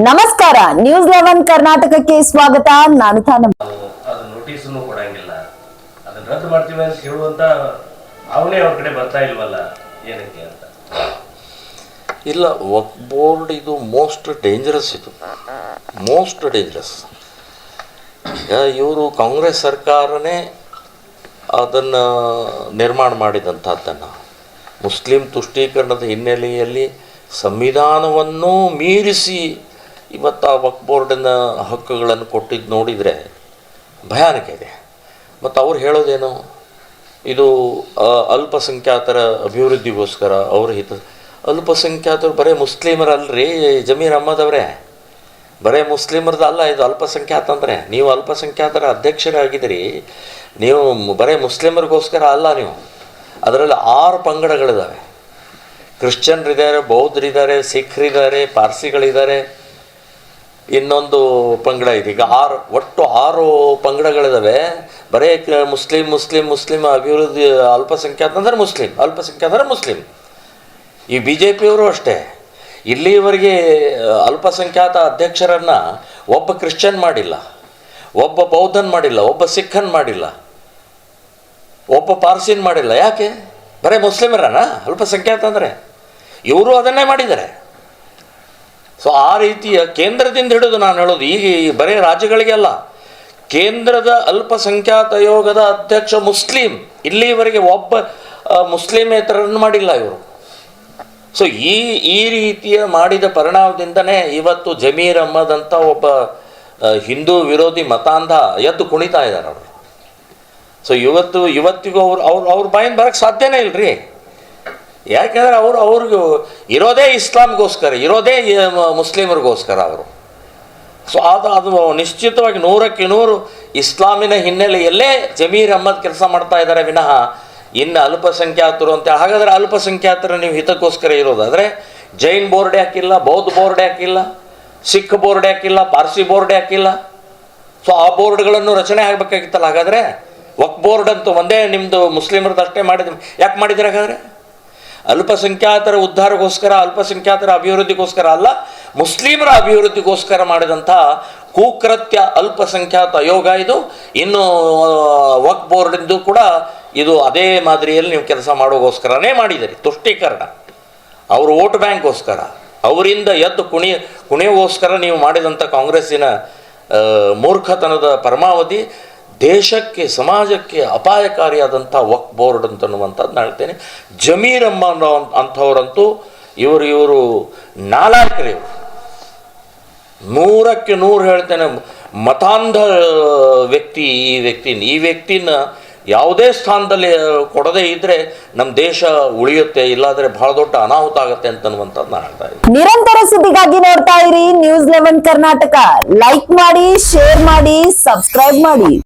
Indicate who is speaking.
Speaker 1: ನಮಸ್ಕಾರ, ನ್ಯೂಸ್ 11 ಕರ್ನಾಟಕಕ್ಕೆ ಸ್ವಾಗತ. ನಾನು ತಾನಮ್ಮ.
Speaker 2: ಅದು ನೋಟಿಸನ್ನು ಕೊಡಂಗಿಲ್ಲ, ಅದನ್ನ ರದ್ದು ಮಾಡ್ತೀವಿ ಅಂತ ಹೇಳುವಂತ ಅವನೇ ಅವ್ರ ಕಡೆ ಬರ್ತಾ ಇಲ್ವಲ್ಲ, ಏನಕ್ಕೆ ಅಂತ.
Speaker 3: ಇಲ್ಲ, ವಕ್ಫ್ ಬೋರ್ಡ್ ಇದು ಮೋಸ್ಟ್ ಡೇಂಜರಸ್, ಇದು ಮೋಸ್ಟ್ ಡೇಂಜರಸ್. ಈಗ ಇವರು ಕಾಂಗ್ರೆಸ್ ಸರ್ಕಾರನೇ ಅದನ್ನು ನಿರ್ಮಾಣ ಮಾಡಿದಂಥದ್ದನ್ನು ಮುಸ್ಲಿಂ ತುಷ್ಟೀಕರಣದ ಹಿನ್ನೆಲೆಯಲ್ಲಿ ಸಂವಿಧಾನವನ್ನು ಮೀರಿಸಿ ಇವತ್ತು ಆ ವಕ್ಫ್ ಬೋರ್ಡಿನ ಹಕ್ಕುಗಳನ್ನು ಕೊಟ್ಟಿದ್ದು ನೋಡಿದರೆ ಭಯಾನಕ ಇದೆ. ಮತ್ತು ಅವ್ರು ಹೇಳೋದೇನು, ಇದು ಅಲ್ಪಸಂಖ್ಯಾತರ ಅಭಿವೃದ್ಧಿಗೋಸ್ಕರ ಅವ್ರ ಅಲ್ಪಸಂಖ್ಯಾತರು ಬರೀ ಮುಸ್ಲಿಮರಲ್ರಿ ಜಮೀರ್ ಅಹ್ಮದ್ ಅವರೇ, ಬರೀ ಮುಸ್ಲಿಮರದಲ್ಲ ಇದು ಅಲ್ಪಸಂಖ್ಯಾತ ಅಂದರೆ. ನೀವು ಅಲ್ಪಸಂಖ್ಯಾತರ ಅಧ್ಯಕ್ಷರಾಗಿದ್ದೀರಿ, ನೀವು ಬರೀ ಮುಸ್ಲಿಮರಿಗೋಸ್ಕರ ಅಲ್ಲ, ನೀವು ಅದರಲ್ಲಿ 6 ಪಂಗಡಗಳಿದ್ದಾವೆ. ಕ್ರಿಶ್ಚಿಯನ್ರಿದ್ದಾರೆ, ಬೌದ್ಧರಿದ್ದಾರೆ, ಸಿಖ್ರಿದ್ದಾರೆ, ಪಾರ್ಸಿಗಳಿದ್ದಾರೆ, ಇನ್ನೊಂದು ಪಂಗಡ ಇದೆ. ಈಗ ಒಟ್ಟು 6 ಪಂಗಡಗಳಿದ್ದಾವೆ. ಬರೀ ಮುಸ್ಲಿಂ ಅಭಿವೃದ್ಧಿ ಅಲ್ಪಸಂಖ್ಯಾತ ಅಂದರೆ ಮುಸ್ಲಿಂ, ಅಲ್ಪಸಂಖ್ಯಾತ ಅಂದರೆ ಮುಸ್ಲಿಂ. ಈ ಬಿ ಜೆ ಪಿಯವರು ಅಷ್ಟೇ, ಇಲ್ಲಿವರೆಗೆ ಅಲ್ಪಸಂಖ್ಯಾತ ಅಧ್ಯಕ್ಷರನ್ನು ಒಬ್ಬ ಕ್ರಿಶ್ಚಿಯನ್ ಮಾಡಿಲ್ಲ, ಒಬ್ಬ ಬೌದ್ಧನ್ ಮಾಡಿಲ್ಲ, ಒಬ್ಬ ಸಿಖ್ಖನ್ ಮಾಡಿಲ್ಲ, ಒಬ್ಬ ಪಾರ್ಸಿನ್ ಮಾಡಿಲ್ಲ. ಯಾಕೆ? ಬರೀ ಮುಸ್ಲಿಮರನ ಅಲ್ಪಸಂಖ್ಯಾತ ಅಂದರೆ? ಇವರು ಅದನ್ನೇ ಮಾಡಿದ್ದಾರೆ. ಸೊ ಆ ರೀತಿಯ ಕೇಂದ್ರದಿಂದ ಹಿಡಿದು ನಾನು ಹೇಳೋದು, ಈಗ ಬರೀ ರಾಜ್ಯಗಳಿಗೆ ಅಲ್ಲ, ಕೇಂದ್ರದ ಅಲ್ಪಸಂಖ್ಯಾತ ಆಯೋಗದ ಅಧ್ಯಕ್ಷ ಮುಸ್ಲಿಂ, ಇಲ್ಲಿವರೆಗೆ ಒಬ್ಬ ಮುಸ್ಲಿಮೇತರನ್ನು ಮಾಡಿಲ್ಲ ಇವರು. ಸೊ ಈ ರೀತಿಯ ಮಾಡಿದ ಪರಿಣಾಮದಿಂದನೇ ಇವತ್ತು ಜಮೀರ್ ಅಹ್ಮದ್ ಅಂತ ಒಬ್ಬ ಹಿಂದೂ ವಿರೋಧಿ ಮತಾಂಧ ಎದ್ದು ಕುಣಿತಾ ಇದ್ದಾರೆ ಅವರು. ಸೊ ಇವತ್ತಿಗೂ ಅವ್ರ ಬಾಯಿಂದ ಬರೋಕ್ಕೆ ಸಾಧ್ಯನೇ ಇಲ್ಲರಿ. ಯಾಕೆಂದರೆ ಅವ್ರಿಗೂ ಇರೋದೇ ಇಸ್ಲಾಮ್ಗೋಸ್ಕರ, ಇರೋದೇ ಮುಸ್ಲಿಮರಿಗೋಸ್ಕರ ಅವರು. ಸೊ ಅದು ನಿಶ್ಚಿತವಾಗಿ 100ಕ್ಕೆ 100 ಇಸ್ಲಾಮಿನ ಹಿನ್ನೆಲೆಯಲ್ಲೇ ಜಮೀರ್ ಅಹ್ಮದ್ ಕೆಲಸ ಮಾಡ್ತಾ ಇದ್ದಾರೆ ವಿನಃ ಇನ್ನು ಅಲ್ಪಸಂಖ್ಯಾತರು ಅಂತ. ಹಾಗಾದರೆ ಅಲ್ಪಸಂಖ್ಯಾತರ ನೀವು ಹಿತಕ್ಕೋಸ್ಕರ ಇರೋದಾದರೆ ಜೈನ್ ಬೋರ್ಡ್ ಯಾಕಿಲ್ಲ, ಬೌದ್ಧ ಬೋರ್ಡ್ ಯಾಕಿಲ್ಲ, ಸಿಖ್ ಬೋರ್ಡ್ ಯಾಕಿಲ್ಲ, ಪಾರ್ಸಿ ಬೋರ್ಡ್ ಯಾಕಿಲ್ಲ? ಸೊ ಆ ಬೋರ್ಡ್ಗಳನ್ನು ರಚನೆ ಆಗಬೇಕಾಗಿತ್ತಲ್ಲ. ಹಾಗಾದರೆ ವಕ್ಫ್ ಬೋರ್ಡ್ ಅಂತೂ ಒಂದೇ ನಿಮ್ಮದು ಮುಸ್ಲಿಮರದ್ದು ಅಷ್ಟೇ ಯಾಕೆ ಮಾಡಿದ್ರೆ? ಹಾಗಾದರೆ ಅಲ್ಪಸಂಖ್ಯಾತರ ಉದ್ಧಾರಕ್ಕೋಸ್ಕರ, ಅಲ್ಪಸಂಖ್ಯಾತರ ಅಭಿವೃದ್ಧಿಗೋಸ್ಕರ ಅಲ್ಲ, ಮುಸ್ಲಿಮರ ಅಭಿವೃದ್ಧಿಗೋಸ್ಕರ ಮಾಡಿದಂಥ ಕುಕೃತ್ಯ ಅಲ್ಪಸಂಖ್ಯಾತ ಆಯೋಗ ಇದು. ಇನ್ನು ವಕ್ಫ್ ಬೋರ್ಡಿಂದು ಕೂಡ ಇದು ಅದೇ ಮಾದರಿಯಲ್ಲಿ ನೀವು ಕೆಲಸ ಮಾಡೋಗೋಸ್ಕರನೇ ಮಾಡಿದ್ದೀರಿ. ತುಷ್ಟೀಕರಣ, ಅವರು ವೋಟ್ ಬ್ಯಾಂಕ್ಗೋಸ್ಕರ, ಅವರಿಂದ ಎದ್ದು ಕುಣಿಯೋಗೋಸ್ಕರ ನೀವು ಮಾಡಿದಂಥ ಕಾಂಗ್ರೆಸ್ಸಿನ ಮೂರ್ಖತನದ ಪರಮಾವಧಿ ದೇಶಕ್ಕೆ, ಸಮಾಜಕ್ಕೆ ಅಪಾಯಕಾರಿಯಾದಂಥ ವಕ್ಫ್ ಬೋರ್ಡ್ ಅಂತನ್ನುವಂಥದ್ದು ನಾನು ಹೇಳ್ತೇನೆ. ಜಮೀರ್ ಅಹ್ಮದ್ ಅಂಥವ್ರಂತೂ ಇವರು ನಾಲಾಯಕರು. ಇವರು 100ಕ್ಕೆ 100 ಹೇಳ್ತೇನೆ, ಮತಾಂಧ ವ್ಯಕ್ತಿ. ಈ ವ್ಯಕ್ತಿನ ಯಾವುದೇ ಸ್ಥಾನದಲ್ಲಿ ಕೊಡದೇ ಇದ್ದರೆ ನಮ್ಮ ದೇಶ ಉಳಿಯುತ್ತೆ, ಇಲ್ಲಾಂದರೆ ಬಹಳ ದೊಡ್ಡ ಅನಾಹುತ ಆಗುತ್ತೆ ಅಂತನ್ನುವಂಥದ್ದು ನಾನು ಹೇಳ್ತಾ ಇದ್ದೀನಿ.
Speaker 1: ನಿರಂತರ ಸುದ್ದಿಗಾಗಿ ನೋಡ್ತಾ ಇರಿ ನ್ಯೂಸ್ 11 ಕರ್ನಾಟಕ. ಲೈಕ್ ಮಾಡಿ, ಶೇರ್ ಮಾಡಿ, ಸಬ್ಸ್ಕ್ರೈಬ್ ಮಾಡಿ.